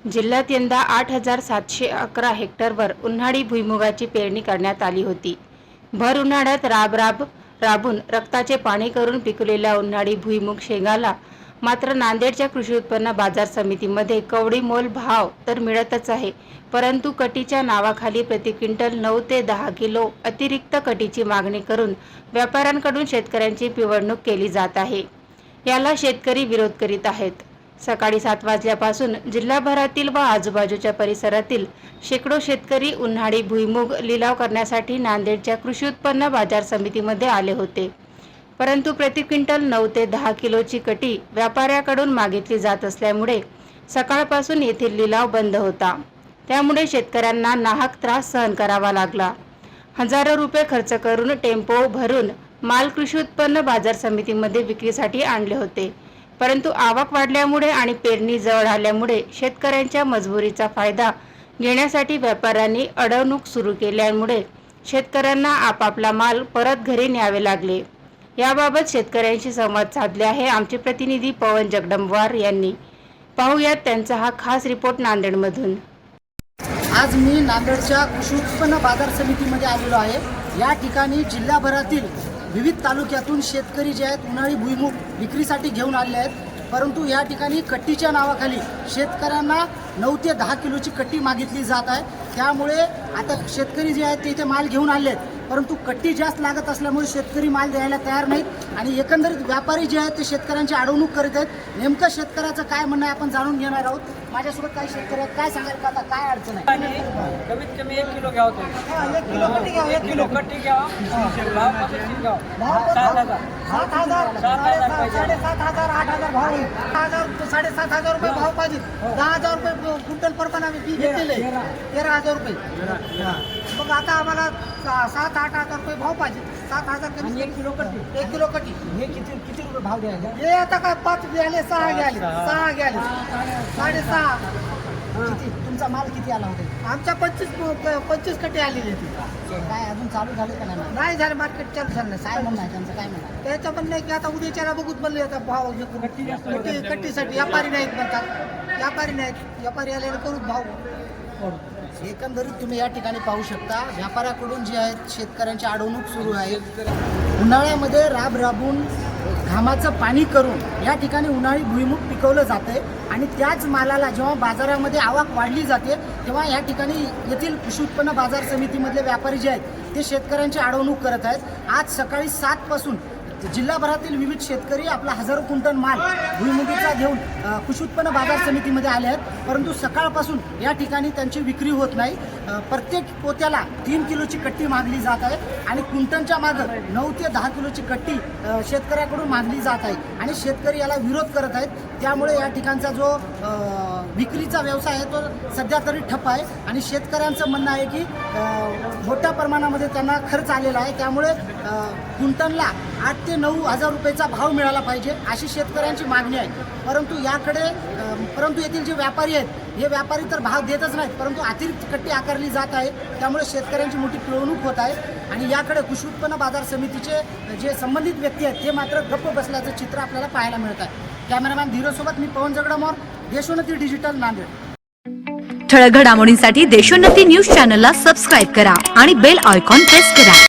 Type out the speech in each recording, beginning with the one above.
जिल्ह्यात यंदा 8,711 हेक्टरवर उन्हाळी भुईमुगाची पेरणी करण्यात आली होती। भर उन्हाळ्यात राबून रक्ताचे पाणी करून पिकवलेल्या उन्हाळी भुईमुग शेंगाला मात्र नांदेडच्या कृषी उत्पन्न बाजार समितीमध्ये कवडी मोल भाव तर मिळतच आहे, परंतु कटीच्या नावाखाली प्रति क्विंटल 9 ते 10 किलो अतिरिक्त कटीची मागणी करून व्यापाऱ्यांकडून शेतकऱ्यांची पिळवणूक केली जात आहे। याला शेतकरी विरोध करीत आहेत। सकाळी 7 वाजल्यापासून जिल्हाभरातील व आजूबाजूच्या परिसरातील शेकडो शेतकरी उन्हाळी भुईमुग लिलाव करण्यासाठी नांदेडच्या कृषी उत्पन्न बाजार समितीमध्ये आले होते, परंतु प्रति क्विंटल 9 ते 10 किलोची कटी व्यापाऱ्याकडून मागितली जात असल्यामुळे सकाळपासून येथील लिलाव बंद होता। त्यामुळे शेतकऱ्यांना नाहक त्रास सहन करावा लागला। हजारो रुपये खर्च करून टेम्पो भरून माल कृषी उत्पन्न बाजार समितीमध्ये विक्रीसाठी आणले होते, परंतु आवक वाढल्यामुळे आणि पेरणी जवळ आल्यामुळे शेतकऱ्यांच्या मजबुरीचा फायदा घेण्यासाठी व्यापाऱ्यांनी अडवणूक सुरू केल्यामुळे शेतकऱ्यांना आपापला माल परत घरी न्यावे लागले। याबाबत शेतकऱ्यांशी संवाद साधले आहे आमचे प्रतिनिधी पवन जगदंबवार यांनी। पाहूयात त्यांचा हा खास रिपोर्ट नांदेडमधून। आज मी नांदेडच्या कृषी उत्पन्न बाजार समितीमध्ये आलेलो आहे। या ठिकाणी जिल्हाभरातील विविध तालुक्यातून शेतकरी जे आहेत उन्हाळी भुईमुग विक्रीसाठी घेऊन आले आहेत, परंतु या ठिकाणी कट्टीच्या नावाखाली शेतकऱ्यांना 9 ते 10 किलोची कट्टी मागितली जात आहे। त्यामुळे आता शेतकरी जे आहेत ते इथे माल घेऊन आले आहेत, परंतु कट्टी जास्त लागत असल्यामुळे शेतकरी माल द्यायला तयार नाहीत आणि एकंदरीत व्यापारी जे आहेत ते शेतकऱ्यांची अडवणूक करीत आहेत। नेमकं शेतकऱ्याचं काय म्हणणं आहे आपण जाणून घेणार आहोत। माझ्यासोबत काही शेतकरी आहेत, काय सांगाल का आता काय अडचण आहे? कमीत कमी 1 किलो घ्यावं तुम्ही। 1 किलो कट्टी घ्यावं, 1 किलो कट्टी घ्यावं, भाव पद्धतशीर घ्यावं। 7,000 7,000 7,000 8,000 भाव होईल। 7,500 रुपये भाव पाहिजे। 10,000 रुपये क्विंटल परपण आम्ही फी घेतलेले 13,000 रुपये। मग आता आम्हाला 7,000-8,000 रुपये भाव पाहिजे। 7,000 कमी 1 किलो कट्टी, 1 किलो कट्टी हे किती रुपये भाव द्यायचा? हे आता काय 5 घ्याले, 6 घ्याले, 6 घ्याले, 6.5। किती तुमचा माल किती आला होता? आमच्या 25 कट्टी आलेली होती। काय अजून चालू झाले का नाही झाले? मार्केट चालू झालं नाही। काय म्हणणं आहे त्यांचं? काय म्हणणं आहे त्याचं? म्हणणं आहे की आता उद्याच्याला बघूच बनले आता भाव कट्टीसाठी व्यापारी नाहीत म्हणतात, व्यापारी नाहीत, व्यापारी आलेले करूच भाव। एकंदरीत तुम्ही या ठिकाणी पाहू शकता व्यापाऱ्याकडून जे आहेत शेतकऱ्यांची अडवणूक सुरू आहे। उन्हाळ्यामध्ये राबून घामाचं पाणी करून या ठिकाणी उन्हाळी भुईमुग पिकवलं जाते आणि त्याच मालाला जेव्हा बाजारामध्ये आवक वाढली जाते तेव्हा या ठिकाणी येथील कृषी उत्पन्न बाजार समितीमधले व्यापारी जे आहेत ते शेतकऱ्यांची अडवणूक करत आहेत। आज सकाळी 7 पासून जिल्हाभरातील विविध शेतकरी आपला हजारो क्विंटल माल भुईमुगीचा घेऊन कृषी उत्पन्न बाजार समितीमध्ये आले आहेत, परंतु सकाळपासून या ठिकाणी त्यांची विक्री होत नाही। प्रत्येक पोत्याला 3 किलोची कट्टी मागली जात आहे आणि क्विंटलच्या मागं 9 ते 10 किलोची कट्टी शेतकऱ्याकडून मागली जात आहे आणि शेतकरी याला विरोध करत आहेत। त्यामुळे या ठिकाणचा जो विक्रीचा व्यवसाय आहे तो सध्या तरी ठप्प आहे आणि शेतकऱ्यांचं म्हणणं आहे की मोठ्या प्रमाणामध्ये त्यांना खर्च आलेला आहे, त्यामुळे क्विंटलला 8 ते 9 हजार रुपयाचा भाव मिळाला पाहिजे अशी शेतकऱ्यांची मागणी आहे। परंतु येथील जे व्यापारी आहेत हे व्यापारी तर भाव देतच नाहीत, परंतु अतिरिक्त कट्टी आकारली जात आहे, त्यामुळे शेतकऱ्यांची मोठी पिळवणूक होत आहे आणि याकडे कृषी उत्पन्न बाजार समितीचे जे संबंधित व्यक्ती आहेत ते मात्र गप्प बसल्याचं चित्र आपल्याला पाहायला मिळत आहे। कॅमेरामॅन धीरज सोबत मी पवन जगदंबवार, देशोन्नती डिजिटल, नांदेड। ठळक घडामोडींसाठी देशोन्नती न्यूज चॅनलला सबस्क्राईब करा आणि बेल आयकॉन प्रेस करा।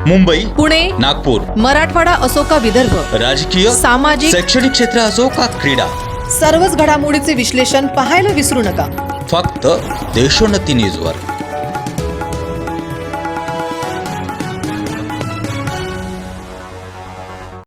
मुंबई, पुणे, नागपूर, मराठवाडा असो का विदर्भ, राजकीय, सामाजिक, शैक्षणिक क्षेत्र असो का क्रीडा, सर्वच घडामोडीचे विश्लेषण पाहायला विसरू नका। फक्त देशोन्नती न्यूजवर।